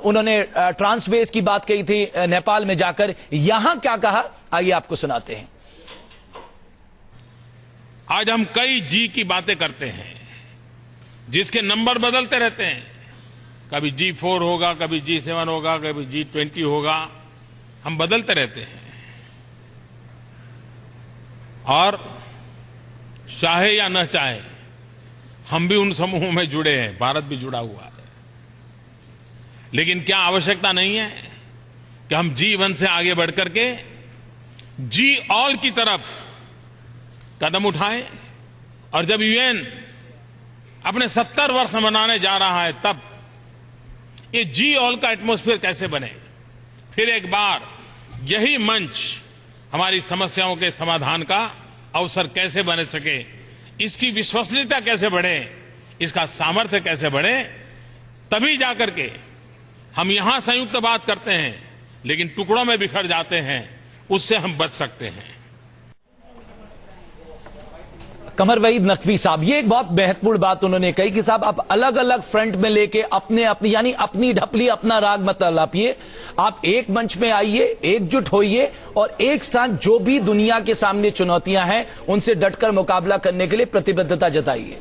उन्होंने ट्रांसबेस की बात कही थी नेपाल में जाकर। यहां क्या कहा, आइए आपको सुनाते हैं। आज हम कई जी की बातें करते हैं, जिसके नंबर बदलते रहते हैं। कभी G4 होगा, कभी G7 होगा, कभी G20 होगा, हम बदलते रहते हैं। और चाहे या न चाहे, हम भी उन समूहों में जुड़े हैं, भारत भी जुड़ा हुआ है। लेकिन क्या आवश्यकता नहीं है कि हम G1 से आगे बढ़कर के G ऑल की तरफ कदम उठाएं? और जब UN अपने 70 वर्ष मनाने जा रहा है, तब ये G ऑल का एटमॉस्फेयर कैसे बने? फिर एक बार यही मंच हमारी समस्याओं के समाधान का अवसर कैसे बन सके, इसकी विश्वसनीयता कैसे बढ़े, इसका सामर्थ्य कैसे बढ़े, तभी जाकर के हम यहां संयुक्त बात करते हैं, लेकिन टुकड़ों में बिखर जाते हैं, उससे हम बच सकते हैं। कमर वहीद नकवी साहब, ये एक बहुत महत्वपूर्ण बात उन्होंने कही कि साहब आप अलग अलग फ्रंट में लेके अपनी ढपली, अपना राग मत लापिए, आप एक मंच में आइए, एकजुट होइए और एक साथ जो भी दुनिया के सामने चुनौतियां हैं उनसे डटकर मुकाबला करने के लिए प्रतिबद्धता जताइए।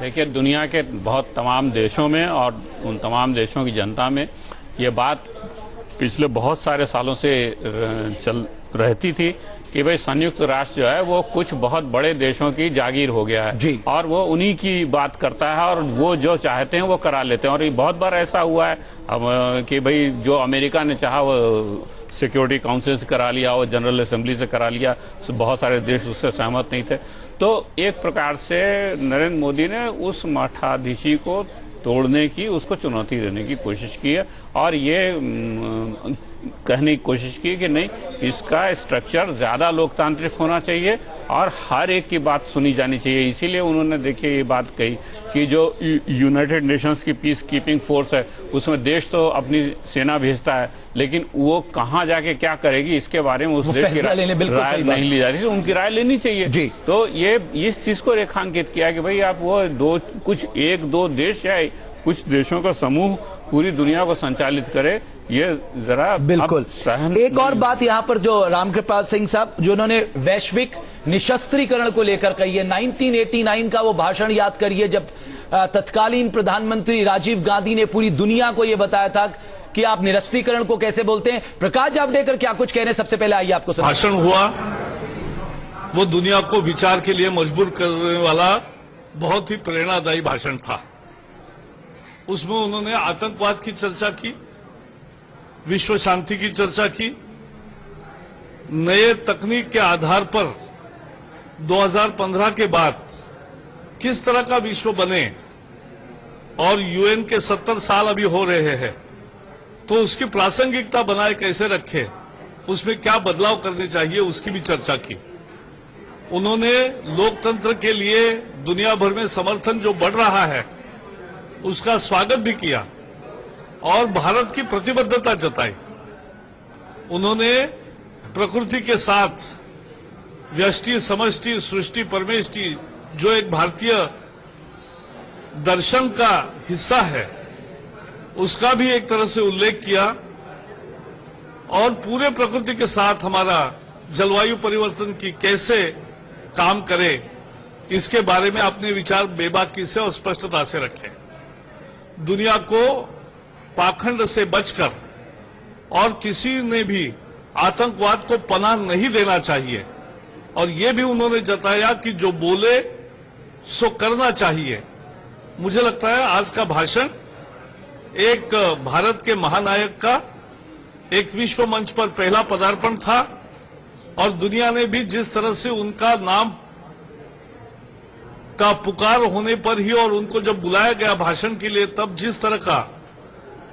देखिए, दुनिया के बहुत तमाम देशों में और उन तमाम देशों की जनता में ये बात पिछले बहुत सारे सालों से चल रहती थी कि भाई संयुक्त राष्ट्र जो है वो कुछ बहुत बड़े देशों की जागीर हो गया है और वो उन्हीं की बात करता है और वो जो चाहते हैं वो करा लेते हैं। और ये बहुत बार ऐसा हुआ है कि भाई जो अमेरिका ने चाहा वो सिक्योरिटी काउंसिल से करा लिया, वो जनरल असेंबली से करा लिया, बहुत सारे देश उससे सहमत नहीं थे। तो एक प्रकार से नरेंद्र मोदी ने उस मठाधीशी को तोड़ने की, उसको चुनौती देने की कोशिश की है और ये कहने की कोशिश की कि नहीं, इसका स्ट्रक्चर ज्यादा लोकतांत्रिक होना चाहिए और हर एक की बात सुनी जानी चाहिए। इसीलिए उन्होंने देखिए ये बात कही कि जो यूनाइटेड नेशंस की पीस कीपिंग फोर्स है उसमें देश तो अपनी सेना भेजता है, लेकिन वो कहां जाके क्या करेगी इसके बारे में उस देश की राय नहीं ली जा रही, उनकी राय लेनी चाहिए। तो ये इस चीज को रेखांकित किया कि भाई आप वो एक दो देश या कुछ देशों का समूह पूरी दुनिया को संचालित करे, ये जरा बिल्कुल। एक और बात यहां पर जो रामकृपाल सिंह साहब जो उन्होंने वैश्विक निशस्त्रीकरण को लेकर कही है, 1989 का वो भाषण याद करिए जब तत्कालीन प्रधानमंत्री राजीव गांधी ने पूरी दुनिया को ये बताया था कि आप निरस्त्रीकरण को कैसे बोलते हैं। प्रकाश जावड़ेकर क्या कुछ कह रहे हैं, सबसे पहले आइए आपको भाषण हुआ, वो दुनिया को विचार के लिए मजबूर करने वाला बहुत ही प्रेरणादायी भाषण था। उसमें उन्होंने आतंकवाद की चर्चा की, विश्व शांति की चर्चा की, नए तकनीक के आधार पर 2015 के बाद किस तरह का विश्व बने और यूएन के 70 साल अभी हो रहे हैं तो उसकी प्रासंगिकता बनाए कैसे रखे, उसमें क्या बदलाव करने चाहिए, उसकी भी चर्चा की। उन्होंने लोकतंत्र के लिए दुनिया भर में समर्थन जो बढ़ रहा है उसका स्वागत भी किया और भारत की प्रतिबद्धता जताई। उन्होंने प्रकृति के साथ व्यष्टि समष्टि सृष्टि परमेष्टि जो एक भारतीय दर्शन का हिस्सा है उसका भी एक तरह से उल्लेख किया और पूरे प्रकृति के साथ हमारा जलवायु परिवर्तन की कैसे काम करे इसके बारे में अपने विचार बेबाकी से और स्पष्टता से रखे। दुनिया को पाखंड से बचकर और किसी ने भी आतंकवाद को पनाह नहीं देना चाहिए और ये भी उन्होंने जताया कि जो बोले सो करना चाहिए। मुझे लगता है आज का भाषण एक भारत के महानायक का एक विश्व मंच पर पहला पदार्पण था और दुनिया ने भी जिस तरह से उनका नाम का पुकार होने पर ही और उनको जब बुलाया गया भाषण के लिए तब जिस तरह का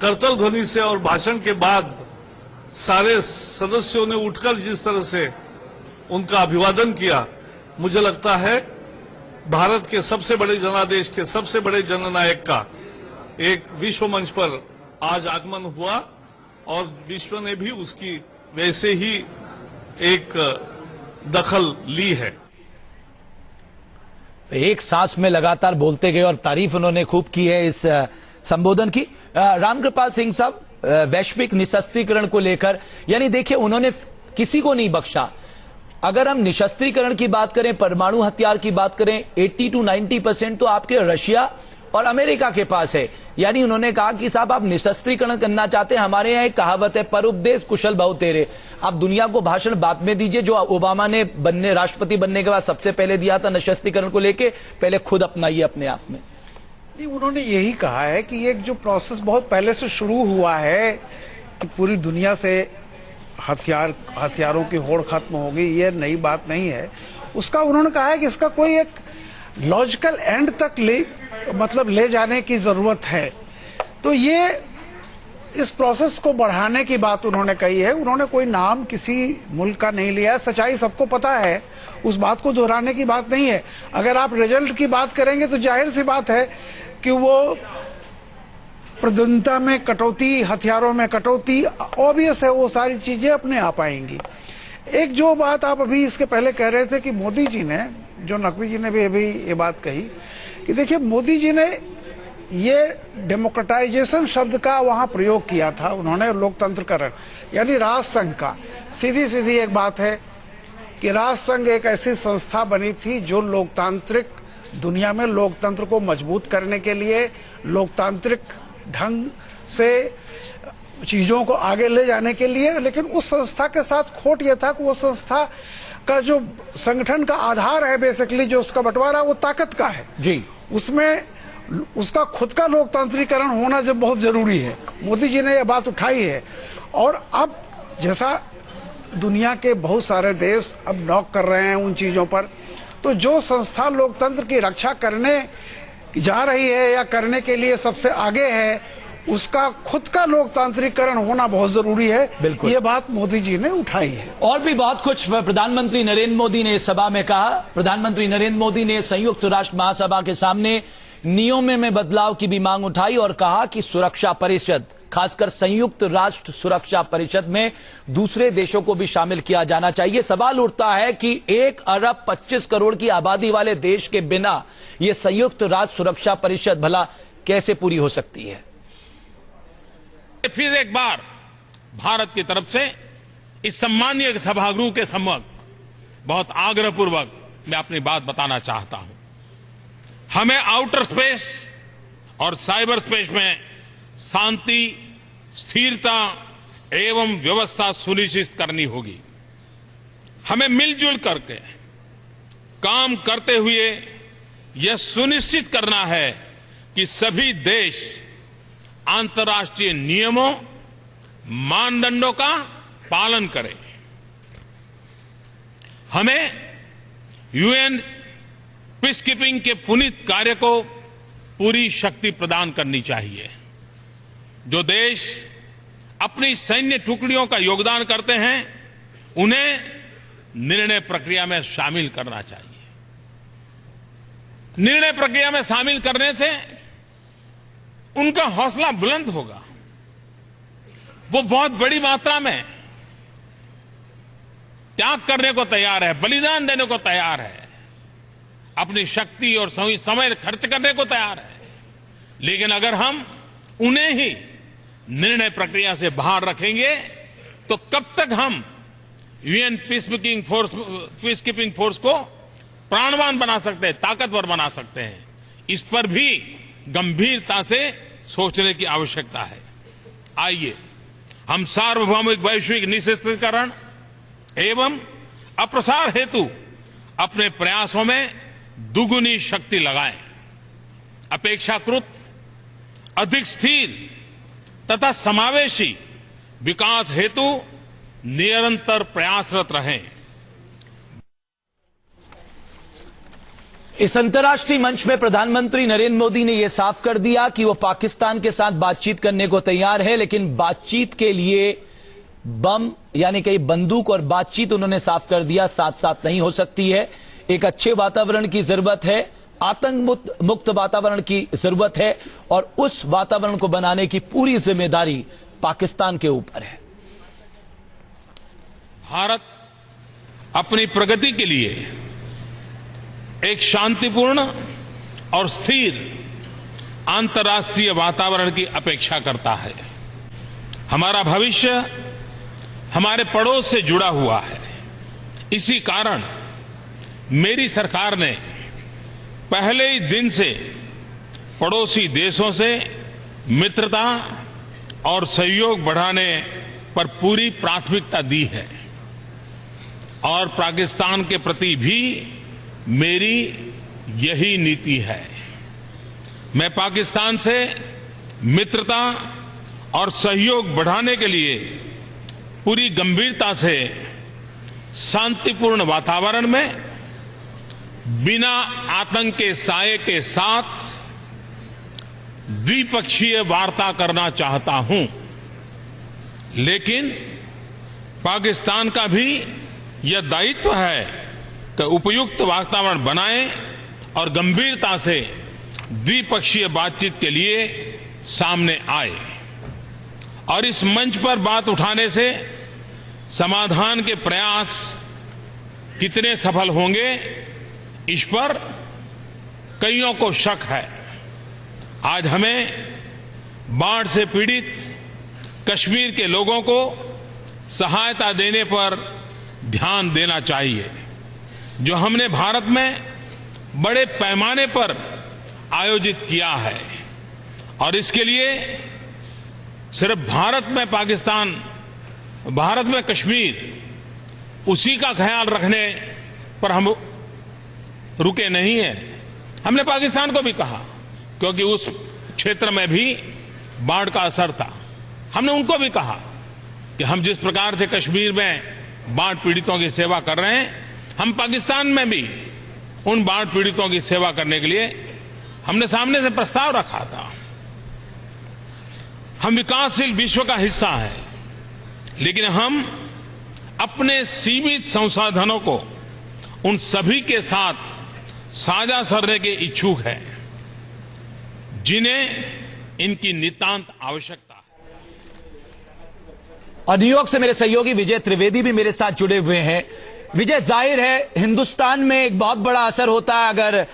करतल ध्वनि से और भाषण के बाद सारे सदस्यों ने उठकर जिस तरह से उनका अभिवादन किया, मुझे लगता है भारत के सबसे बड़े जनादेश के सबसे बड़े जननायक का एक विश्व मंच पर आज आगमन हुआ और विश्व ने भी उसकी वैसे ही एक दखल ली है। एक सांस में लगातार बोलते गए और तारीफ उन्होंने खूब की है इस संबोधन की। रामकृपाल सिंह साहब, वैश्विक निशस्त्रीकरण को लेकर, यानी देखिए उन्होंने किसी को नहीं बख्शा। अगर हम निशस्त्रीकरण की बात करें, परमाणु हथियार की बात करें, 80 to 90% तो आपके रशिया और अमेरिका के पास है। यानी उन्होंने कहा कि साहब आप निशस्त्रीकरण करना चाहते हैं, हमारे यहाँ एक कहावत है, पर उपदेश कुशल बहु तेरे। आप दुनिया को भाषण बाद में दीजिए, जो ओबामा ने राष्ट्रपति बनने के बाद सबसे पहले दिया था निशस्त्रीकरण को लेके, पहले खुद अपनाइए अपने आप में। नहीं, उन्होंने यही कहा है कि एक जो प्रोसेस बहुत पहले से शुरू हुआ है कि पूरी दुनिया से हथियारों की होड़ खत्म होगी, ये नई बात नहीं है। उसका उन्होंने कहा है कि इसका कोई एक लॉजिकल एंड तक ले जाने की जरूरत है। तो ये इस प्रोसेस को बढ़ाने की बात उन्होंने कही है। उन्होंने कोई नाम किसी मुल्क का नहीं लिया, सच्चाई सबको पता है, उस बात को दोहराने की बात नहीं है। अगर आप रिजल्ट की बात करेंगे तो जाहिर सी बात है कि वो प्रद्युम्नता में कटौती, हथियारों में कटौती, ऑब्वियस है, वो सारी चीजें अपने आप आएंगी। एक जो बात आप अभी इसके पहले कह रहे थे कि मोदी जी ने, जो नकवी जी ने भी अभी ये बात कही कि देखिए मोदी जी ने ये डेमोक्रेटाइजेशन शब्द का वहां प्रयोग किया था, उन्होंने लोकतंत्रकरण यानी राष्ट्रसंघ का। सीधी सीधी एक बात है कि राष्ट्रसंघ एक ऐसी संस्था बनी थी जो लोकतांत्रिक दुनिया में लोकतंत्र को मजबूत करने के लिए, लोकतांत्रिक ढंग से चीजों को आगे ले जाने के लिए, लेकिन उस संस्था के साथ खोट यह था कि वो संस्था का जो संगठन का आधार है, बेसिकली जो उसका बंटवारा, वो ताकत का है जी, उसमें उसका खुद का लोकतांत्रिकरण होना जब बहुत जरूरी है। मोदी जी ने यह बात उठाई है और अब जैसा दुनिया के बहुत सारे देश अब नॉक कर रहे हैं उन चीजों पर, तो जो संस्था लोकतंत्र की रक्षा करने जा रही है या करने के लिए सबसे आगे है, उसका खुद का लोकतांत्रिकरण होना बहुत जरूरी है। बिल्कुल, ये बात मोदी जी ने उठाई है। और भी बहुत कुछ प्रधानमंत्री नरेंद्र मोदी ने इस सभा में कहा। प्रधानमंत्री नरेंद्र मोदी ने संयुक्त राष्ट्र महासभा के सामने नियमों में बदलाव की भी मांग उठाई और कहा कि सुरक्षा परिषद, खासकर संयुक्त राष्ट्र सुरक्षा परिषद में दूसरे देशों को भी शामिल किया जाना चाहिए। सवाल उठता है कि 1 अरब 25 करोड़ की आबादी वाले देश के बिना यह संयुक्त राष्ट्र सुरक्षा परिषद भला कैसे पूरी हो सकती है। फिर एक बार भारत की तरफ से इस सम्मानीय सभागृह के समक्ष बहुत आग्रहपूर्वक मैं अपनी बात बताना चाहता हूं। हमें आउटर स्पेस और साइबर स्पेस में शांति, स्थिरता एवं व्यवस्था सुनिश्चित करनी होगी। हमें मिलजुल करके काम करते हुए यह सुनिश्चित करना है कि सभी देश अंतर्राष्ट्रीय नियमों, मानदंडों का पालन करें। हमें यूएन पीसकीपिंग के पुनीत कार्य को पूरी शक्ति प्रदान करनी चाहिए। जो देश अपनी सैन्य टुकड़ियों का योगदान करते हैं, उन्हें निर्णय प्रक्रिया में शामिल करना चाहिए। निर्णय प्रक्रिया में शामिल करने से उनका हौसला बुलंद होगा। वो बहुत बड़ी मात्रा में त्याग करने को तैयार है, बलिदान देने को तैयार है, अपनी शक्ति और समय खर्च करने को तैयार है। लेकिन अगर हम उन्हें ही निर्णय प्रक्रिया से बाहर रखेंगे तो कब तक हम यूएन पीसकीपिंग फोर्स को प्राणवान बना सकते हैं, ताकतवर बना सकते हैं। इस पर भी गंभीरता से सोचने की आवश्यकता है। आइए हम सार्वभौमिक वैश्विक निशस्त्रीकरण एवं अप्रसार हेतु अपने प्रयासों में दुगुनी शक्ति लगाएं। अपेक्षाकृत अधिक स्थिर तथा समावेशी विकास हेतु निरंतर प्रयासरत रहें। इस अंतर्राष्ट्रीय मंच में प्रधानमंत्री नरेंद्र मोदी ने यह साफ कर दिया कि वो पाकिस्तान के साथ बातचीत करने को तैयार है, लेकिन बातचीत के लिए बम यानी कि बंदूक और बातचीत उन्होंने साफ कर दिया साथ साथ नहीं हो सकती है। एक अच्छे वातावरण की जरूरत है, आतंक मुक्त वातावरण की जरूरत है और उस वातावरण को बनाने की पूरी जिम्मेदारी पाकिस्तान के ऊपर है। भारत अपनी प्रगति के लिए एक शांतिपूर्ण और स्थिर अंतर्राष्ट्रीय वातावरण की अपेक्षा करता है। हमारा भविष्य हमारे पड़ोस से जुड़ा हुआ है। इसी कारण मेरी सरकार ने पहले ही दिन से पड़ोसी देशों से मित्रता और सहयोग बढ़ाने पर पूरी प्राथमिकता दी है और पाकिस्तान के प्रति भी मेरी यही नीति है। मैं पाकिस्तान से मित्रता और सहयोग बढ़ाने के लिए पूरी गंभीरता से शांतिपूर्ण वातावरण में बिना आतंक के साये के साथ द्विपक्षीय वार्ता करना चाहता हूं, लेकिन पाकिस्तान का भी यह दायित्व है कि उपयुक्त वातावरण बनाए और गंभीरता से द्विपक्षीय बातचीत के लिए सामने आए और इस मंच पर बात उठाने से समाधान के प्रयास कितने सफल होंगे, इस पर कईयों को शक है। आज हमें बाढ़ से पीड़ित कश्मीर के लोगों को सहायता देने पर ध्यान देना चाहिए, जो हमने भारत में बड़े पैमाने पर आयोजित किया है और इसके लिए सिर्फ भारत में कश्मीर उसी का ख्याल रखने पर हम रुके नहीं हैं। हमने पाकिस्तान को भी कहा, क्योंकि उस क्षेत्र में भी बाढ़ का असर था। हमने उनको भी कहा कि हम जिस प्रकार से कश्मीर में बाढ़ पीड़ितों की सेवा कर रहे हैं, हम पाकिस्तान में भी उन बाढ़ पीड़ितों की सेवा करने के लिए हमने सामने से प्रस्ताव रखा था। हम विकासशील विश्व का हिस्सा हैं, लेकिन हम अपने सीमित संसाधनों को उन सभी के साथ साझा करने के इच्छुक हैं जिन्हें इनकी नितांत आवश्यकता है। और न्यूयॉर्क से मेरे सहयोगी विजय त्रिवेदी भी मेरे साथ जुड़े हुए हैं। विजय, जाहिर है हिंदुस्तान में एक बहुत बड़ा असर होता है अगर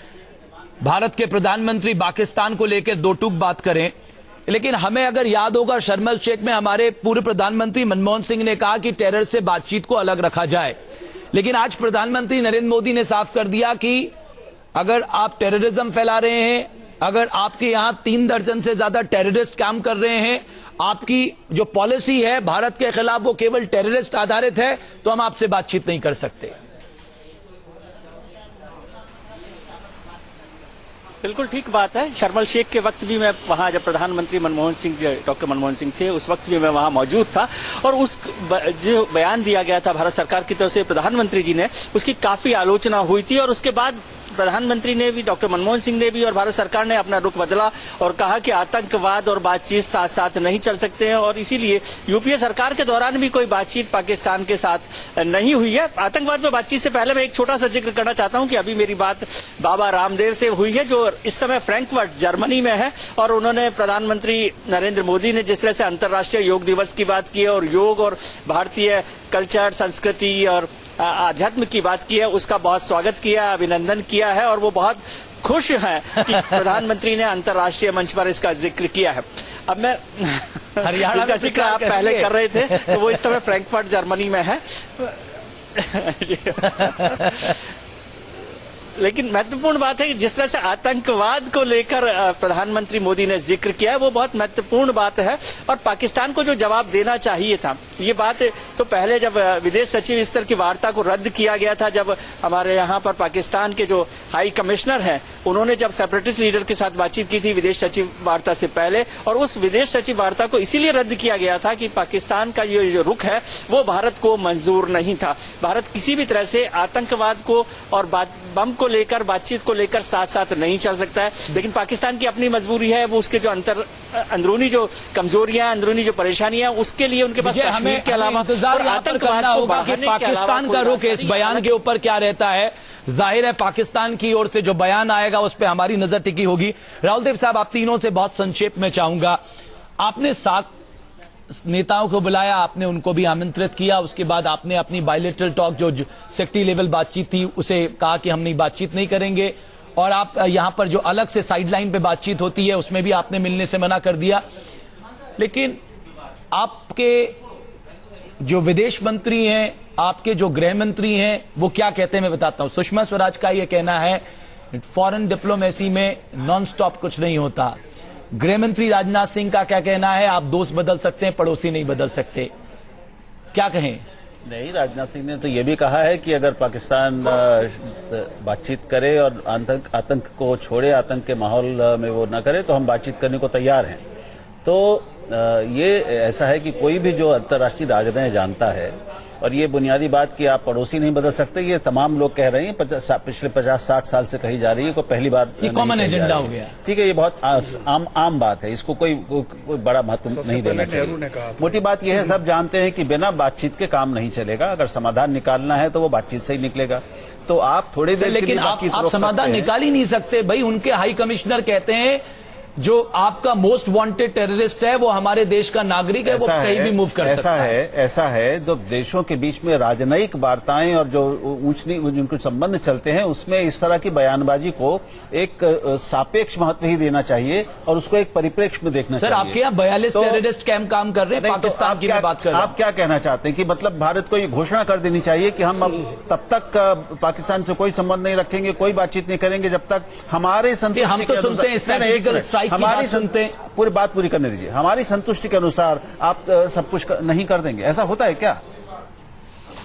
भारत के प्रधानमंत्री पाकिस्तान को लेकर दो टूक बात करें, लेकिन हमें अगर याद होगा शर्म एल शेख में हमारे पूर्व प्रधानमंत्री मनमोहन सिंह ने कहा कि टेरर से बातचीत को अलग रखा जाए, लेकिन आज प्रधानमंत्री नरेंद्र मोदी ने साफ कर दिया कि अगर आप टेररिज्म फैला रहे हैं, अगर आपके यहां 3 दर्जन से ज्यादा टेररिस्ट काम कर रहे हैं, आपकी जो पॉलिसी है भारत के खिलाफ वो केवल टेररिस्ट आधारित है, तो हम आपसे बातचीत नहीं कर सकते। बिल्कुल ठीक बात है। शर्म एल शेख के वक्त भी मैं वहां, जब प्रधानमंत्री डॉक्टर मनमोहन सिंह थे, उस वक्त भी मैं वहां मौजूद था और उस जो बयान दिया गया था भारत सरकार की तरफ से प्रधानमंत्री जी ने, उसकी काफी आलोचना हुई थी और उसके बाद प्रधानमंत्री ने भी, डॉक्टर मनमोहन सिंह ने भी और भारत सरकार ने अपना रुख बदला और कहा कि आतंकवाद और बातचीत साथ साथ नहीं चल सकते हैं और इसीलिए यूपीए सरकार के दौरान भी कोई बातचीत पाकिस्तान के साथ नहीं हुई है। आतंकवाद पर बातचीत से पहले मैं एक छोटा सा जिक्र करना चाहता हूं कि अभी मेरी बात बाबा रामदेव से हुई है, जो इस समय फ्रैंकफर्ट जर्मनी में है और उन्होंने प्रधानमंत्री नरेंद्र मोदी ने जिस तरह से अंतर्राष्ट्रीय योग दिवस की बात की है और योग और भारतीय कल्चर, संस्कृति और आध्यात्म की बात की है, उसका बहुत स्वागत किया, अभिनंदन किया है और वो बहुत खुश हैं कि प्रधानमंत्री ने अंतर्राष्ट्रीय मंच पर इसका जिक्र किया है। अब मैं जिसका जिक्र आप पहले कर रहे थे, तो वो इस समय फ्रैंकफर्ट जर्मनी में है। लेकिन महत्वपूर्ण बात है कि जिस तरह से आतंकवाद को लेकर प्रधानमंत्री मोदी ने जिक्र किया है, वो बहुत महत्वपूर्ण बात है और पाकिस्तान को जो जवाब देना चाहिए था, ये बात तो पहले जब विदेश सचिव स्तर की वार्ता को रद्द किया गया था, जब हमारे यहाँ पर पाकिस्तान के जो हाई कमिश्नर हैं, उन्होंने जब सेपरेटिस्ट लीडर के साथ बातचीत की थी विदेश सचिव वार्ता से पहले, और उस विदेश सचिव वार्ता को इसीलिए रद्द किया गया था कि पाकिस्तान का ये जो रुख है वो भारत को मंजूर नहीं था। भारत किसी भी तरह से आतंकवाद को और बम को लेकर, बातचीत को लेकर साथ साथ नहीं चल सकता है, लेकिन पाकिस्तान की अपनी मजबूरी है, वो उसके जो अंदरूनी जो कमजोरियां, अंदरूनी जो परेशानियां, उसके लिए उनके पास कश्मीर के अलावा आतंकवाद को बढ़ाने पाकिस्तान का रुख इस बयान के ऊपर क्या रहता है। जाहिर है पाकिस्तान की ओर से जो बयान आएगा उस पर हमारी नजर टिकी होगी। राहुल देव साहब, आप तीनों से बहुत संक्षेप में चाहूंगा, आपने नेताओं को बुलाया, आपने उनको भी आमंत्रित किया, उसके बाद आपने अपनी बायलैटरल टॉक जो सेक्रेटरी लेवल बातचीत थी उसे कहा कि हम नहीं बातचीत नहीं करेंगे, और आप यहां पर जो अलग से साइडलाइन पे बातचीत होती है उसमें भी आपने मिलने से मना कर दिया। लेकिन आपके जो विदेश मंत्री हैं, आपके जो गृह मंत्री हैं, वो क्या कहते हैं मैं बताता हूं। सुषमा स्वराज का यह कहना है फॉरेन डिप्लोमेसी में नॉन स्टॉप कुछ नहीं होता। गृह मंत्री राजनाथ सिंह का क्या कहना है, आप दोस्त बदल सकते हैं, पड़ोसी नहीं बदल सकते। क्या कहें? नहीं, राजनाथ सिंह ने तो ये भी कहा है कि अगर पाकिस्तान बातचीत करे और आतंक को छोड़े, आतंक के माहौल में वो न करे, तो हम बातचीत करने को तैयार हैं। तो ये ऐसा है कि कोई भी जो अंतर्राष्ट्रीय राजनीति जानता है, और ये बुनियादी बात कि आप पड़ोसी नहीं बदल सकते, ये तमाम लोग कह रहे हैं, पिछले 50-60 साल से कही जा रही है, कोई पहली बार ये कॉमन एजेंडा हो गया। ठीक है, ये बहुत आम बात है, इसको कोई बड़ा महत्व नहीं देना चाहिए। मोटी बात यह है, सब जानते हैं कि बिना बातचीत के काम नहीं चलेगा। अगर समाधान निकालना है तो वो बातचीत से ही निकलेगा। तो आप थोड़ी देर लेकिन आप समाधान निकाल ही नहीं सकते भाई। उनके हाई कमिश्नर कहते हैं जो आपका मोस्ट वांटेड टेररिस्ट है वो हमारे देश का नागरिक है, वो कहीं भी मूव कर सकता है। ऐसा है, जो देशों के बीच में राजनयिक वार्ताएं और जो जिनके संबंध चलते हैं, उसमें इस तरह की बयानबाजी को एक सापेक्ष महत्व ही देना चाहिए और उसको एक परिप्रेक्ष्य में देखना चाहिए। सर, आपके यहाँ 42 टेररिस्ट कैंप काम कर रहे हैं, पाकिस्तान की बात कर रहे हैं। आप क्या कहना चाहते हैं कि मतलब भारत को ये घोषणा कर देनी चाहिए कि हम अब तब तक पाकिस्तान से कोई संबंध नहीं रखेंगे, कोई बातचीत नहीं करेंगे जब तक हमारे हम तो सुनते हैं हमारी सुनते पूरी बात पूरी करने दीजिए। हमारी संतुष्टि के अनुसार आप सब कुछ नहीं कर देंगे, ऐसा होता है क्या?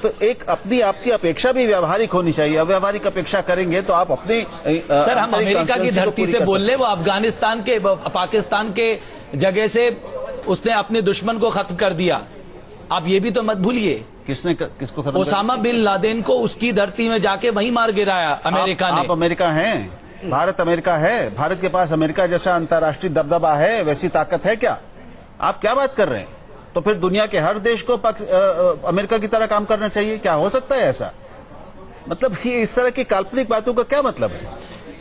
तो एक अपनी आपकी अपेक्षा भी व्यावहारिक होनी चाहिए। अव्यावहारिक अपेक्षा करेंगे तो आप अपनी सर, हम अमेरिका की धरती से बोल रहे, वो अफगानिस्तान के पाकिस्तान के जगह से उसने अपने दुश्मन को खत्म कर दिया। आप ये भी तो मत भूलिए। किसको खत्म? ओसामा बिन लादेन को उसकी धरती में जाके वहीं मार गिराया अमेरिका ने। आप अमेरिका हैं, भारत अमेरिका है, भारत के पास अमेरिका जैसा अंतर्राष्ट्रीय दबदबा है, वैसी ताकत है क्या? आप क्या बात कर रहे हैं? तो फिर दुनिया के हर देश को अमेरिका की तरह काम करना चाहिए? क्या हो सकता है ऐसा? मतलब ये इस तरह की काल्पनिक बातों का क्या मतलब है?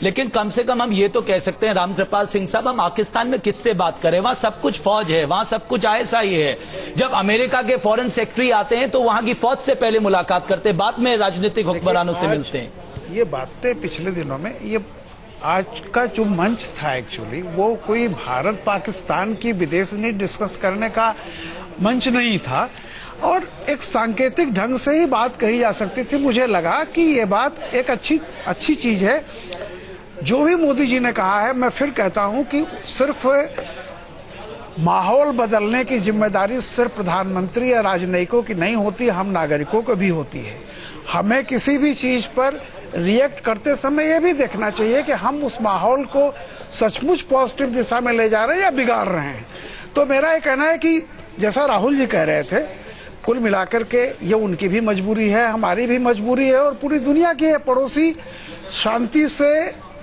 लेकिन कम से कम हम ये तो कह सकते हैं रामकृपाल सिंह साहब, हम पाकिस्तान में किससे बात करें? वहां सब कुछ फौज है, वहां सब कुछ ISI है। जब अमेरिका के फॉरेन सेक्रेटरी आते हैं तो वहां की फौज से पहले मुलाकात करते हैं, बाद में राजनीतिक हुक्मरानों से मिलते हैं। ये बातें पिछले दिनों में, ये आज का जो मंच था एक्चुअली वो कोई भारत पाकिस्तान की विदेश नीति डिस्कस करने का मंच नहीं था, और एक सांकेतिक ढंग से ही बात कही जा सकती थी। मुझे लगा कि ये बात एक अच्छी चीज है। जो भी मोदी जी ने कहा है, मैं फिर कहता हूं कि सिर्फ माहौल बदलने की जिम्मेदारी सिर्फ प्रधानमंत्री या राजनयिकों की नहीं होती, हम नागरिकों को भी होती है। हमें किसी भी चीज पर रिएक्ट करते समय यह भी देखना चाहिए कि हम उस माहौल को सचमुच पॉजिटिव दिशा में ले जा रहे हैं या बिगाड़ रहे हैं। तो मेरा ये कहना है कि जैसा राहुल जी कह रहे थे, कुल मिलाकर के ये उनकी भी मजबूरी है, हमारी भी मजबूरी है, और पूरी दुनिया की है। पड़ोसी शांति से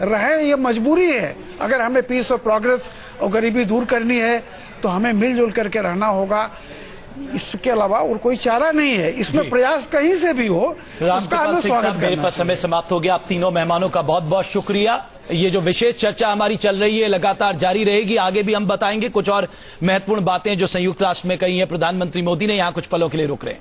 रहे, ये मजबूरी है। अगर हमें पीस और प्रोग्रेस और गरीबी दूर करनी है तो हमें मिलजुल करके रहना होगा। इसके अलावा और कोई चारा नहीं है। इसमें प्रयास कहीं से भी हो, उसका हमें स्वागत मेरे पास समय समाप्त हो गया। आप तीनों मेहमानों का बहुत बहुत शुक्रिया। ये जो विशेष चर्चा हमारी चल रही है लगातार जारी रहेगी, आगे भी हम बताएंगे कुछ और महत्वपूर्ण बातें जो संयुक्त राष्ट्र में कही है प्रधानमंत्री मोदी ने। यहां कुछ पलों के लिए रुक रहे हैं।